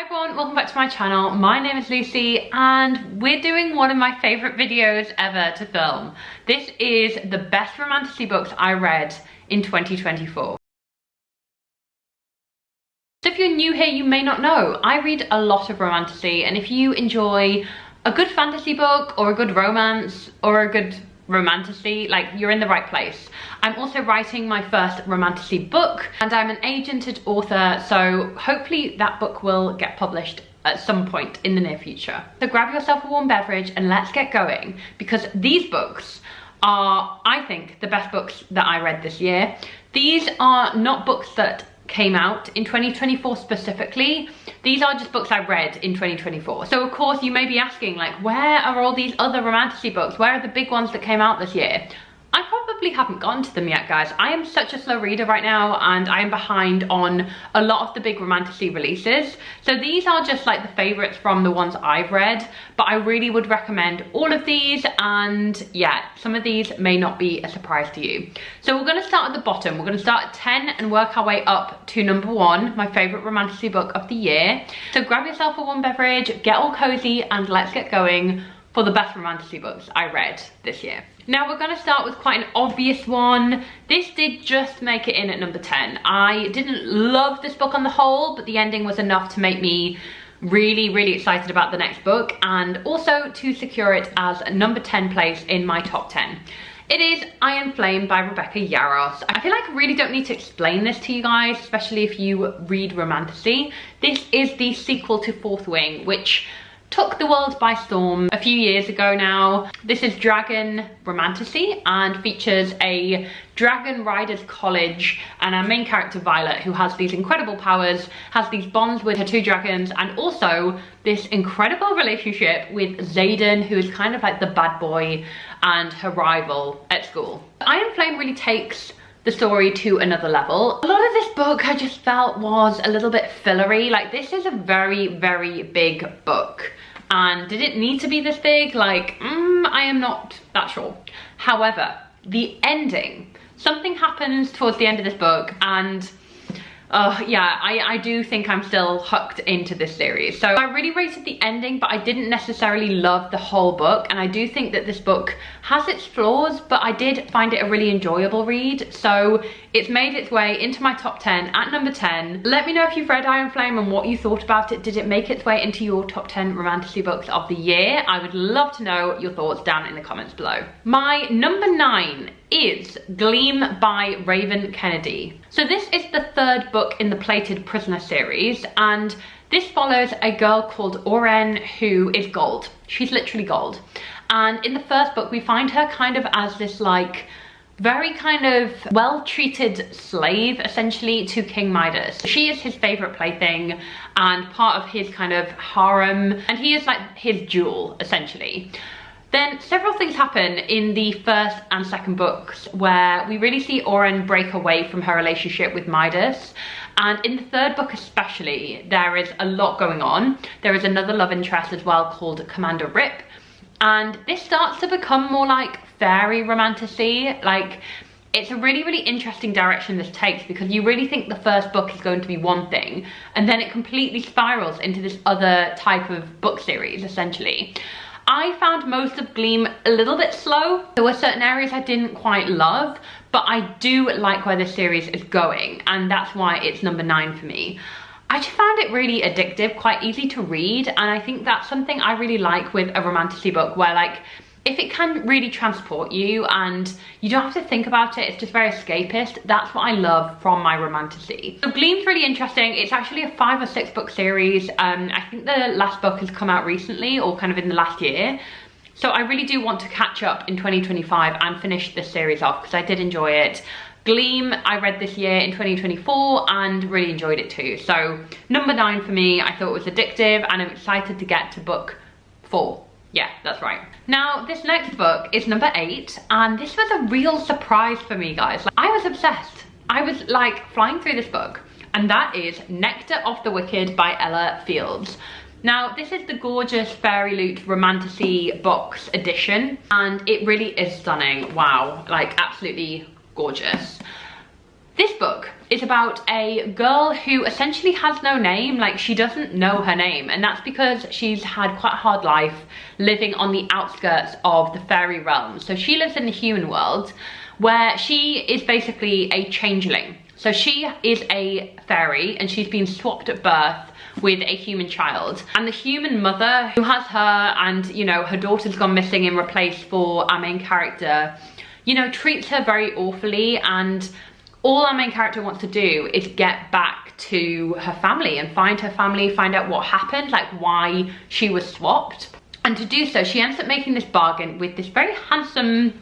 everyone, welcome back to my channel. My name is Lucy and we're doing one of my favourite videos ever to film. This is the best romantasy books I read in 2024. So if you're new here, you may not know, I read a lot of romantasy, and if you enjoy a good fantasy book or a good romance or a good romantasy, like, you're in the right place. I'm also writing my first romantasy book and I'm an agented author, so hopefully that book will get published at some point in the near future. So grab yourself a warm beverage and let's get going, because these books are, I think, the best books that I read this year. These are not books that came out in 2024 specifically. These are just books I read in 2024. So of course you may be asking, like, where are all these other romantasy books? Where are the big ones that came out this year? I probably haven't gotten to them yet, guys. I am such a slow reader right now and I am behind on a lot of the big romantasy releases. So these are just like the favourites from the ones I've read, but I really would recommend all of these, and yeah, some of these may not be a surprise to you. So we're going to start at the bottom. We're going to start at 10 and work our way up to number 1, my favourite romantasy book of the year. So grab yourself a warm beverage, get all cozy, and let's get going for the best romantasy books I read this year. Now we're going to start with quite an obvious one. This did just make it in at number 10. I didn't love this book on the whole, but the ending was enough to make me really excited about the next book, and also to secure it as a number 10 place in my top 10. It is Iron Flame by Rebecca Yarros. I feel like I really don't need to explain this to you guys, especially if you read romantasy. This is the sequel to Fourth Wing, which took the world by storm a few years ago now. This is dragon romantasy and features a dragon riders college, and our main character Violet, who has these incredible powers, has these bonds with her 2 dragons, and also this incredible relationship with Xaden, who is kind of like the bad boy and her rival at school. Iron Flame really takes the story to another level. A lot of this book I just felt was a little bit fillery. Like, this is a very big book, and did it need to be this big? Like, I am not that sure. However, the ending, something happens towards the end of this book, and yeah, I do think I'm still hooked into this series. So I really rated the ending, but I didn't necessarily love the whole book, and I do think that this book has its flaws, but I did find it a really enjoyable read. So it's made its way into my top 10 at number 10. Let me know if you've read Iron Flame and what you thought about it. Did it make its way into your top 10 romantasy books of the year? I would love to know your thoughts down in the comments below. My number 9 is Gleam by Raven Kennedy. So this is the 3rd book in the Plated Prisoner series, and this follows a girl called Oren who is gold. She's literally gold. And in the first book we find her kind of as this, like, very kind of well-treated slave essentially to King Midas. She is his favourite plaything and part of his kind of harem, and he is like his jewel essentially. Then several things happen in the 1st and 2nd books where we really see Oren break away from her relationship with Midas. And in the 3rd book especially, there is a lot going on. There is another love interest as well called Commander Rip. And this starts to become more like fairy romantasy. Like, it's a really interesting direction this takes, because you really think the 1st book is going to be one thing, and then it completely spirals into this other type of book series essentially. I found most of Gleam a little bit slow. There were certain areas I didn't quite love, but I do like where this series is going, and that's why it's number 9 for me. I just found it really addictive, quite easy to read, and I think that's something I really like with a romantasy book, where, like, if it can really transport you and you don't have to think about it, it's just very escapist. That's what I love from my romantasy. So Gleam's really interesting. It's actually a 5 or 6 book series. I think the last book has come out recently, or kind of in the last year. So I really do want to catch up in 2025 and finish this series off, because I did enjoy it. Gleam I read this year in 2024 and really enjoyed it too. So number 9 for me. I thought it was addictive, and I'm excited to get to book 4. Yeah, that's right. Now, this next book is number 8, and this was a real surprise for me, guys. Like, I was obsessed. I was like flying through this book, and that is Nectar of the Wicked by Ella Fields. Now, this is the gorgeous Fairy Loot Romantasy Box edition, and it really is stunning. Wow, like, absolutely gorgeous. This book is about a girl who essentially has no name, like she doesn't know her name, and that's because she's had quite a hard life living on the outskirts of the fairy realm. So she lives in the human world where she is basically a changeling. So she is a fairy and she's been swapped at birth with a human child, and the human mother who has her and, you know, her daughter's gone missing and replaced for our main character, you know, treats her very awfully, and all our main character wants to do is get back to her family and find her family, find out what happened, like why she was swapped. And to do so, she ends up making this bargain with this very handsome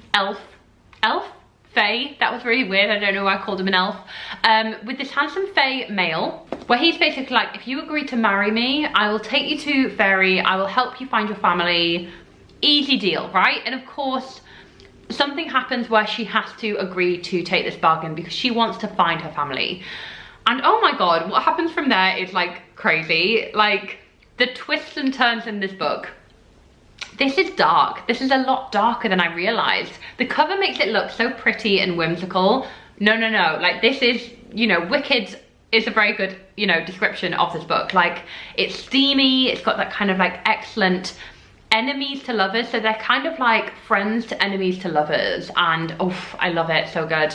fae, that was really weird, I don't know why I called him an elf, with this handsome fae male, where he's basically like, if you agree to marry me, I will take you to fairy, I will help you find your family, easy deal, right? And of course, something happens where she has to agree to take this bargain because she wants to find her family. And oh my god, what happens from there is like crazy. Like the twists and turns in this book. This is dark. This is a lot darker than I realized. The cover makes it look so pretty and whimsical. No, like this is, you know, wicked is a very good, you know, description of this book. Like it's steamy, it's got that kind of like excellent enemies to lovers, so they're kind of like friends to enemies to lovers, and oh, I love it, so good.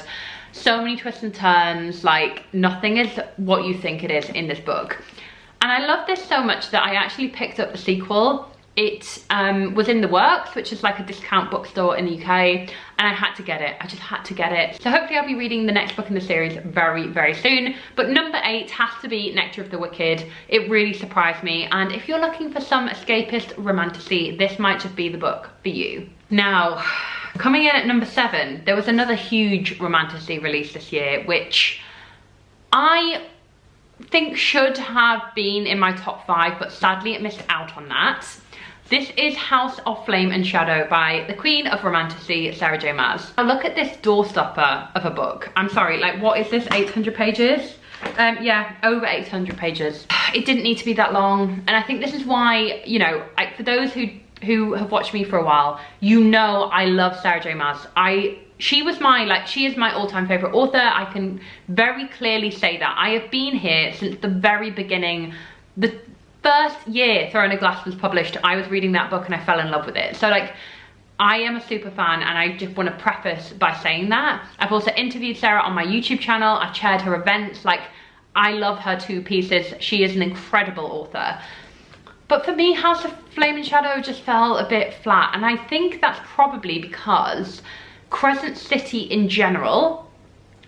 So many twists and turns, like nothing is what you think it is in this book. And I love this so much that I actually picked up the sequel. It was in the works, which is like a discount bookstore in the UK, and I had to get it. I just had to get it. So hopefully I'll be reading the next book in the series very, very soon. But number 8 has to be Nectar of the Wicked. It really surprised me, and if you're looking for some escapist romantasy, this might just be the book for you. Now, coming in at number 7, there was another huge romantasy release this year, which I think should have been in my top 5, but sadly it missed out on that. This is House of Flame and Shadow by the Queen of Romantasy, Sarah J Maas. Now look at this doorstopper of a book. I'm sorry, like what is this, 800 pages? Yeah, over 800 pages. It didn't need to be that long, and I think this is why, you know, like for those who have watched me for a while, you know I love Sarah J Maas. She is my all-time favorite author. I can very clearly say that. I have been here since the very beginning. The first year Throne of Glass was published, I was reading that book and I fell in love with it. So like, I am a super fan, and I just want to preface by saying that. I've also interviewed Sarah on my YouTube channel. I've chaired her events. Like, I love her to pieces. She is an incredible author. But for me, House of Flame and Shadow just fell a bit flat, and I think that's probably because Crescent City in general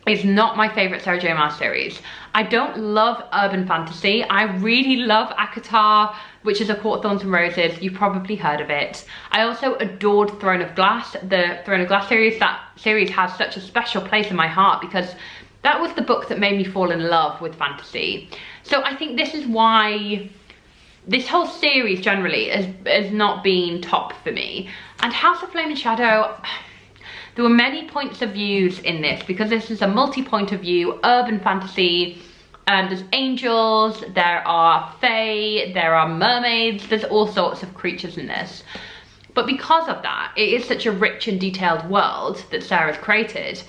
is not my favorite Sarah J Maas series. I don't love urban fantasy. I really love ACOTAR, which is A Court of Thorns and Roses. You've probably heard of it. I also adored Throne of Glass, the Throne of Glass series. That series has such a special place in my heart because that was the book that made me fall in love with fantasy. So I think this is why this whole series generally has not been top for me. And House of Flame and Shadow, there were many points of views in this because this is a multi-point of view urban fantasy. There's angels, there are fae, there are mermaids, there's all sorts of creatures in this. But because of that, it is such a rich and detailed world that Sarah's created.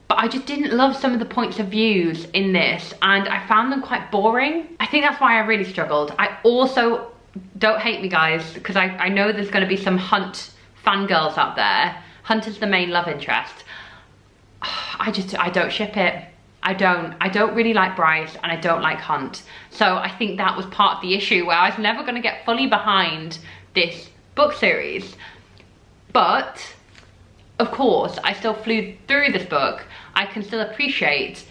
But I just didn't love some of the points of views in this, and I found them quite boring. I think that's why I really struggled. I also, don't hate me guys, because I know there's going to be some Hunt fangirls out there. Hunt is the main love interest. I don't ship it. I don't really like Bryce, and I don't like Hunt. So I think that was part of the issue, where I was never going to get fully behind this book series. But of course, I still flew through this book. I can still appreciate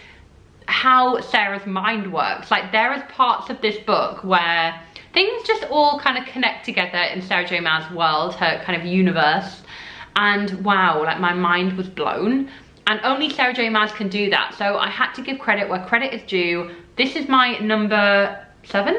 how Sarah's mind works. Like, there is parts of this book where things just all kind of connect together in Sarah J Maas' world, her kind of universe. And wow, like my mind was blown. And only Sarah J Maas can do that. So I had to give credit where credit is due. This is my number 7?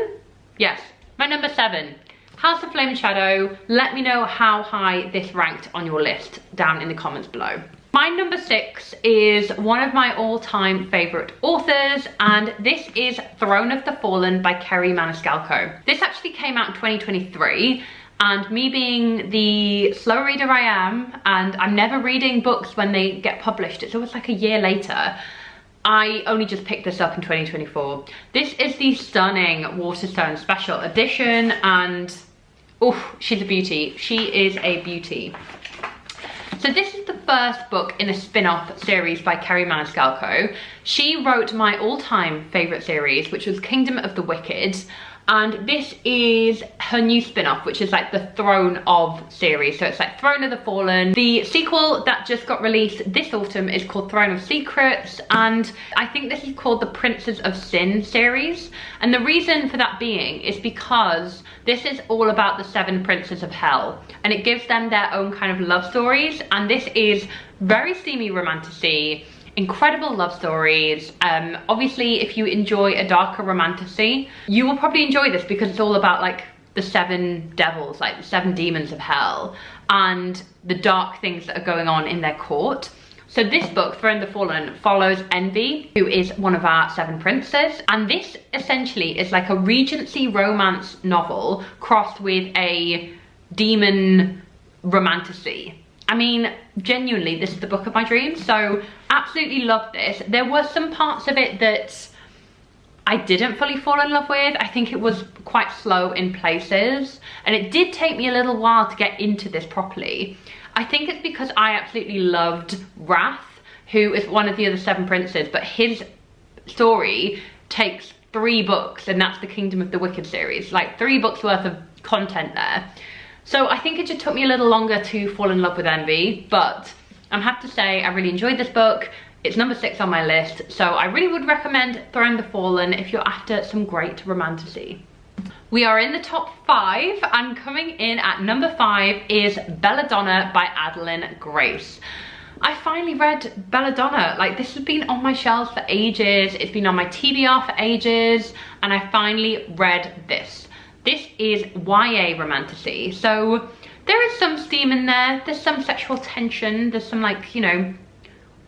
Yes, my number 7. House of Flame and Shadow. Let me know how high this ranked on your list down in the comments below. My number 6 is one of my all-time favorite authors, and this is Throne of the Fallen by Kerri Maniscalco. This actually came out in 2023, and me being the slow reader I am, and I'm never reading books when they get published, it's always like a year later, I only just picked this up in 2024. This is the stunning Waterstone Special Edition, and oh, she's a beauty. She is a beauty. So this is the first book in a spin-off series by Kerri Maniscalco. She wrote my all-time favourite series, which was Kingdom of the Wicked. And this is her new spin-off, which is like the Throne of series. So it's like Throne of the Fallen. The sequel that just got released this autumn is called Throne of Secrets. And I think this is called the Princes of Sin series. And the reason for that being is because this is all about the 7 princes of hell. And it gives them their own kind of love stories. And this is very steamy romantasy. Incredible love stories. Obviously, if you enjoy a darker romantasy, you will probably enjoy this because it's all about like the 7 devils, like the 7 demons of hell, and the dark things that are going on in their court. So this book, Throne of the Fallen, follows Envy, who is one of our 7 princes, and this essentially is like a Regency romance novel crossed with a demon romantasy. I mean, genuinely, this is the book of my dreams, so absolutely love this. There were some parts of it that I didn't fully fall in love with. I think it was quite slow in places, and it did take me a little while to get into this properly. I think it's because I absolutely loved Wrath, who is one of the other 7 princes, but his story takes 3 books, and that's the Kingdom of the Wicked series, like 3 books worth of content there. So I think it just took me a little longer to fall in love with Envy, but I have to say I really enjoyed this book. It's number 6 on my list, so I really would recommend Throne of the Fallen if you're after some great romantasy. We are in the top 5, and coming in at number 5 is Belladonna by Adeline Grace. I finally read Belladonna. Like, this has been on my shelves for ages, it's been on my TBR for ages, and I finally read this. This is YA romantasy, so there is some steam in there, there's some sexual tension, there's some like, you know,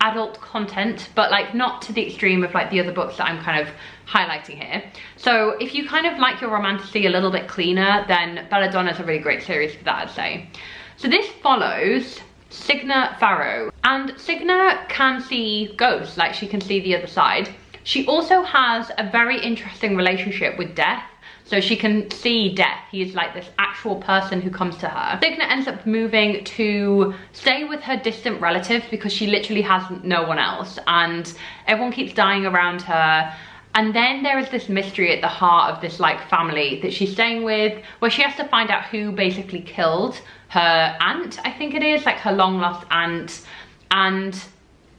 adult content, but like not to the extreme of like the other books that I'm kind of highlighting here. So if you kind of like your romantasy a little bit cleaner, then Belladonna is a really great series for that, I'd say. So this follows Signa Farrow, and Signa can see ghosts, like she can see the other side. She also has a very interesting relationship with death. So she can see death. He is like this actual person who comes to her. Signa ends up moving to stay with her distant relatives because she literally has no one else, and everyone keeps dying around her. And then there is this mystery at the heart of this like family that she's staying with, where she has to find out who basically killed her aunt, I think it is, like her long lost aunt. And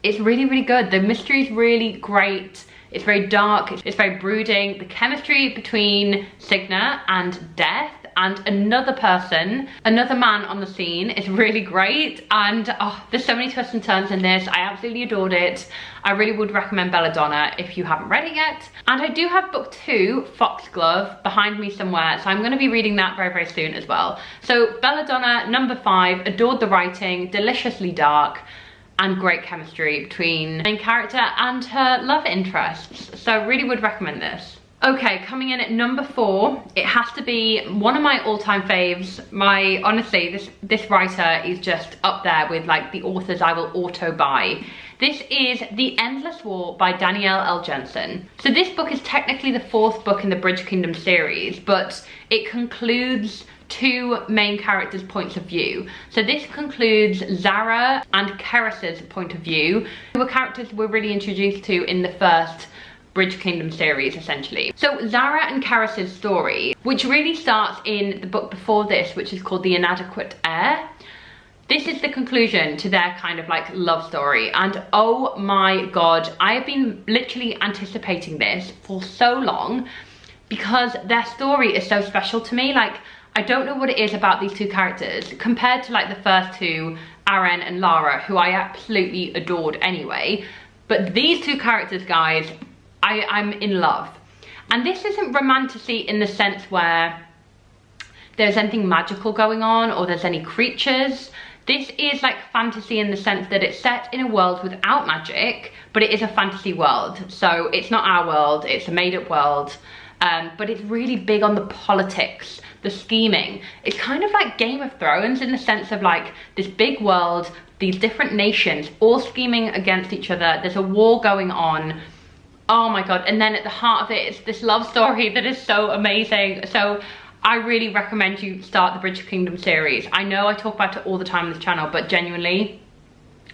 it's really, really good. The mystery is really great. It's very dark, it's very brooding. The chemistry between Signa and Death and another person, another man on the scene, is really great. And oh, there's so many twists and turns in this. I absolutely adored it. I really would recommend Belladonna if you haven't read it yet. And I do have book 2, Foxglove, behind me somewhere, so I'm going to be reading that very, very soon as well. So Belladonna, number 5, adored the writing, deliciously dark, and great chemistry between the main character and her love interests. So really would recommend this. Okay, coming in at number 4, it has to be one of my all-time faves. Honestly, this writer is just up there with like the authors I will auto buy. This is The Endless War by Danielle L. Jensen. So this book is technically the 4th book in the Bridge Kingdom series, but it concludes 2 main characters' points of view. So this concludes Zara and Keris's point of view, who were characters we're really introduced to in the first Bridge Kingdom series, essentially. So Zara and Keris's story, which really starts in the book before this, which is called The Inadequate Heir. This is the conclusion to their kind of like love story, and oh my god, I have been literally anticipating this for so long because their story is so special to me. Like, I don't know what it is about these 2 characters compared to like the first 2, Aren and Lara, who I absolutely adored anyway. But these 2 characters, guys, I'm in love. And this isn't romantasy in the sense where there's anything magical going on or there's any creatures. This is like fantasy in the sense that it's set in a world without magic, but it is a fantasy world. So it's not our world, it's a made-up world. But it's really big on the politics the scheming. It's kind of like Game of Thrones in the sense of like this big world, these different nations all scheming against each other. There's a war going on. Oh my god. And then at the heart of it, it's this love story that is so amazing. So I really recommend you start the Bridge of Kingdom series. I know I talk about it all the time on this channel, but genuinely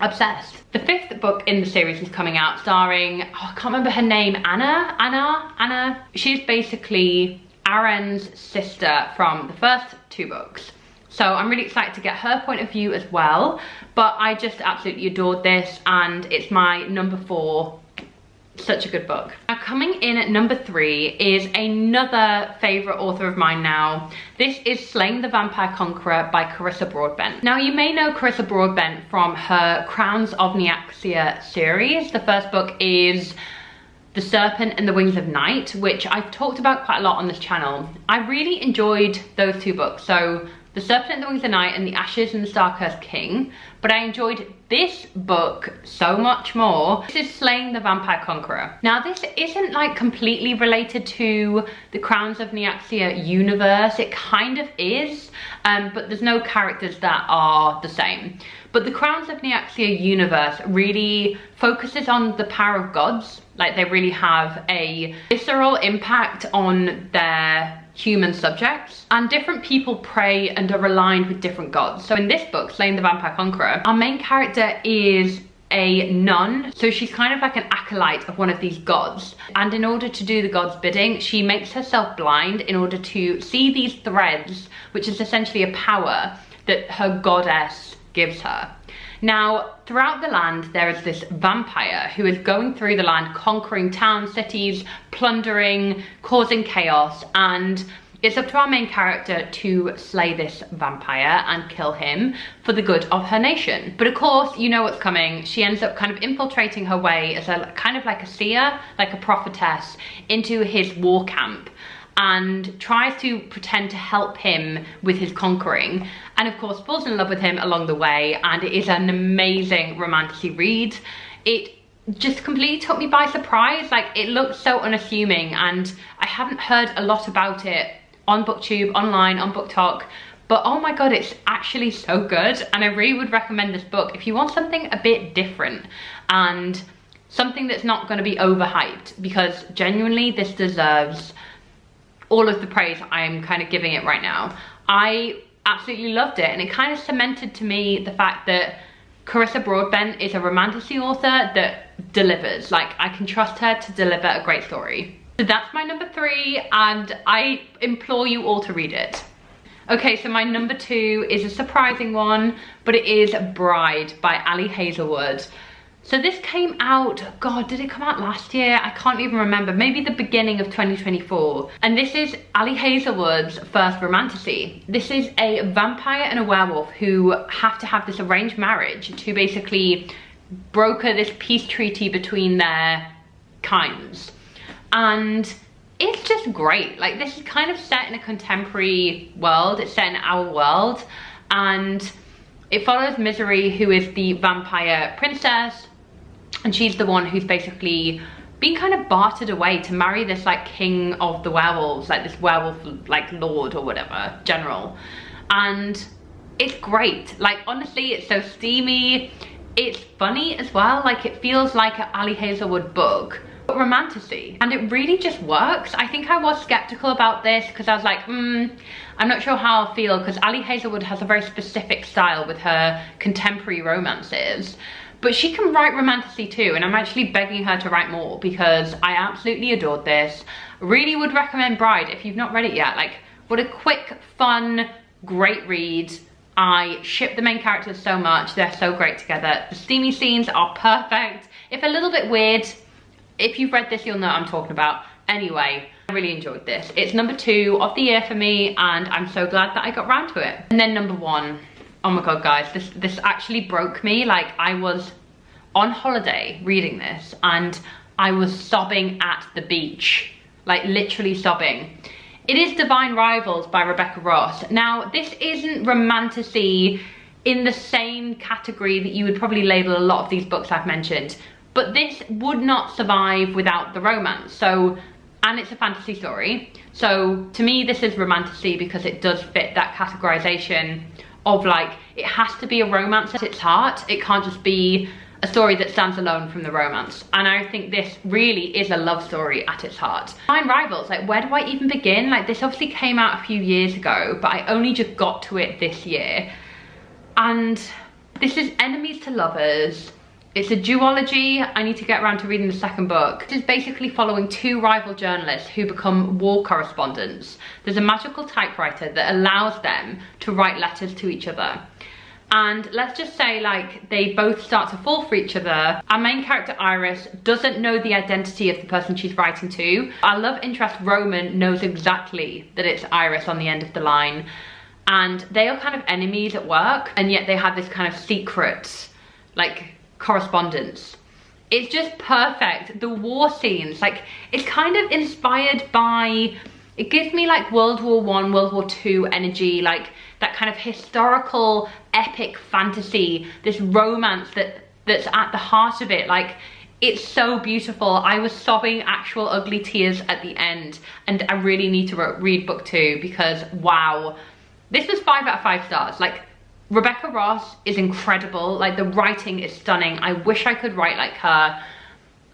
obsessed. The 5th book in the series is coming out, starring, oh, I can't remember her name, Anna. She's basically Aaron's sister from the first 2 books. So I'm really excited to get her point of view as well. But I just absolutely adored this, and it's my number 4. Such a good book. Now coming in at number 3 is another favourite author of mine now. This is Slaying the Vampire Conqueror by Carissa Broadbent. Now you may know Carissa Broadbent from her Crowns of Nyaxia series. The first book is The Serpent and the Wings of Night, which I've talked about quite a lot on this channel. I really enjoyed those 2 books. So The Serpent and the Wings of Night and The Ashes and the Star-Cursed King. But I enjoyed this book so much more. This is Slaying the Vampire Conqueror. Now this isn't like completely related to the Crowns of Nyaxia universe. It kind of is, but there's no characters that are the same. But the Crowns of Nyaxia universe really focuses on the power of gods. Like they really have a visceral impact on their human subjects, and different people pray and are aligned with different gods. So in this book, Slaying the Vampire Conqueror, our main character is a nun. So she's kind of like an acolyte of one of these gods. And in order to do the god's bidding, she makes herself blind in order to see these threads, which is essentially a power that her goddess gives her. Now, throughout the land, there is this vampire who is going through the land, conquering towns, cities, plundering, causing chaos, and it's up to our main character to slay this vampire and kill him for the good of her nation. But of course, you know what's coming. She ends up kind of infiltrating her way as a kind of like a seer, like a prophetess, into his war camp, and tries to pretend to help him with his conquering, and of course falls in love with him along the way. And it is an amazing romantasy read. It just completely took me by surprise. Like, it looks so unassuming, and I haven't heard a lot about it on booktube, online, on BookTok, but oh my god, it's actually so good. And I really would recommend this book if you want something a bit different and something that's not going to be overhyped, because genuinely this deserves all of the praise I'm kind of giving it right now. I absolutely loved it, and it kind of cemented to me the fact that Carissa Broadbent is a romantasy author that delivers. Like, I can trust her to deliver a great story. So that's my number 3, and I implore you all to read it. Okay, so my number 2 is a surprising one, but it is Bride by Ali Hazelwood. So this came out, God, did it come out last year? I can't even remember, maybe the beginning of 2024. And this is Ali Hazelwood's first romantasy. This is a vampire and a werewolf who have to have this arranged marriage to basically broker this peace treaty between their kinds. And it's just great. Like, this is kind of set in a contemporary world. It's set in our world. And it follows Misery, who is the vampire princess. And she's the one who's basically been kind of bartered away to marry this like king of the werewolves, like this werewolf like lord or whatever, general. And it's great. Like, honestly, it's so steamy. It's funny as well. Like, it feels like an Ali Hazelwood book, but romantasy. And it really just works. I think I was skeptical about this because I was like, I'm not sure how I'll feel, because Ali Hazelwood has a very specific style with her contemporary romances. But she can write romantasy too, and I'm actually begging her to write more because I absolutely adored this. Really would recommend Bride if you've not read it yet. Like, what a quick, fun, great read. I ship the main characters so much. They're so great together. The steamy scenes are perfect. If a little bit weird, if you've read this, you'll know what I'm talking about. Anyway, I really enjoyed this. It's number 2 of the year for me, and I'm so glad that I got round to it. And then number 1. Oh my god, guys, this actually broke me. Like, I was on holiday reading this and I was sobbing at the beach, like literally sobbing. It is Divine Rivals by Rebecca Ross. Now, this isn't romantasy in the same category that you would probably label a lot of these books I've mentioned, but this would not survive without the romance. So, and it's a fantasy story. So to me, this is romantasy because it does fit that categorization of like, it has to be a romance at its heart. It can't just be a story that stands alone from the romance. And I think this really is a love story at its heart. Fine Rivals, like where do I even begin? Like this obviously came out a few years ago, but I only just got to it this year. And this is enemies to lovers. It's a duology. I need to get around to reading the second book. This is basically following two rival journalists who become war correspondents. There's a magical typewriter that allows them to write letters to each other. And let's just say like they both start to fall for each other. Our main character Iris doesn't know the identity of the person she's writing to. Our love interest Roman knows exactly that it's Iris on the end of the line. And they are kind of enemies at work, and yet they have this kind of secret like correspondence. It's just perfect. The war scenes, like it's kind of inspired by, it gives me like World War I, World War II energy, like that kind of historical epic fantasy, this romance that's at the heart of it. Like it's so beautiful. I was sobbing actual ugly tears at the end, and I really need to read book 2 because wow, this was 5 out of 5 stars. Like Rebecca Ross is incredible. Like the writing is stunning. I wish I could write like her.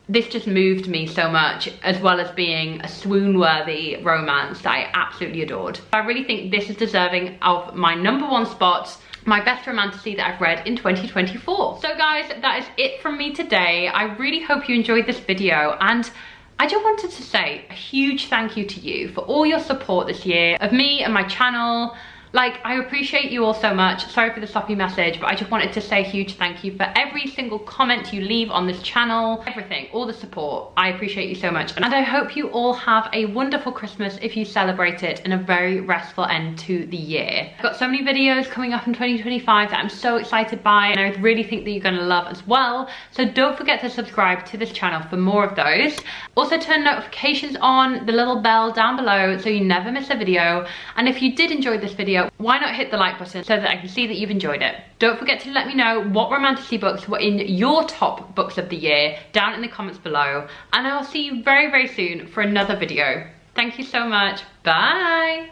This just moved me so much, as well as being a swoon-worthy romance that I absolutely adored. I really think this is deserving of my #1 spot, my best romantasy that I've read in 2024. So guys, that is it from me today. I really hope you enjoyed this video, and I just wanted to say a huge thank you to you for all your support this year of me and my channel. Like, I appreciate you all so much. Sorry for the sloppy message, but I just wanted to say a huge thank you for every single comment you leave on this channel, everything, all the support. I appreciate you so much. And I hope you all have a wonderful Christmas if you celebrate it, and a very restful end to the year. I've got so many videos coming up in 2025 that I'm so excited by, and I really think that you're gonna love as well. So don't forget to subscribe to this channel for more of those. Also turn notifications on, the little bell down below, so you never miss a video. And if you did enjoy this video, why not hit the like button so that I can see that you've enjoyed it. Don't forget to let me know what romantasy books were in your top books of the year down in the comments below, and I'll see you very, very soon for another video. Thank you so much. Bye.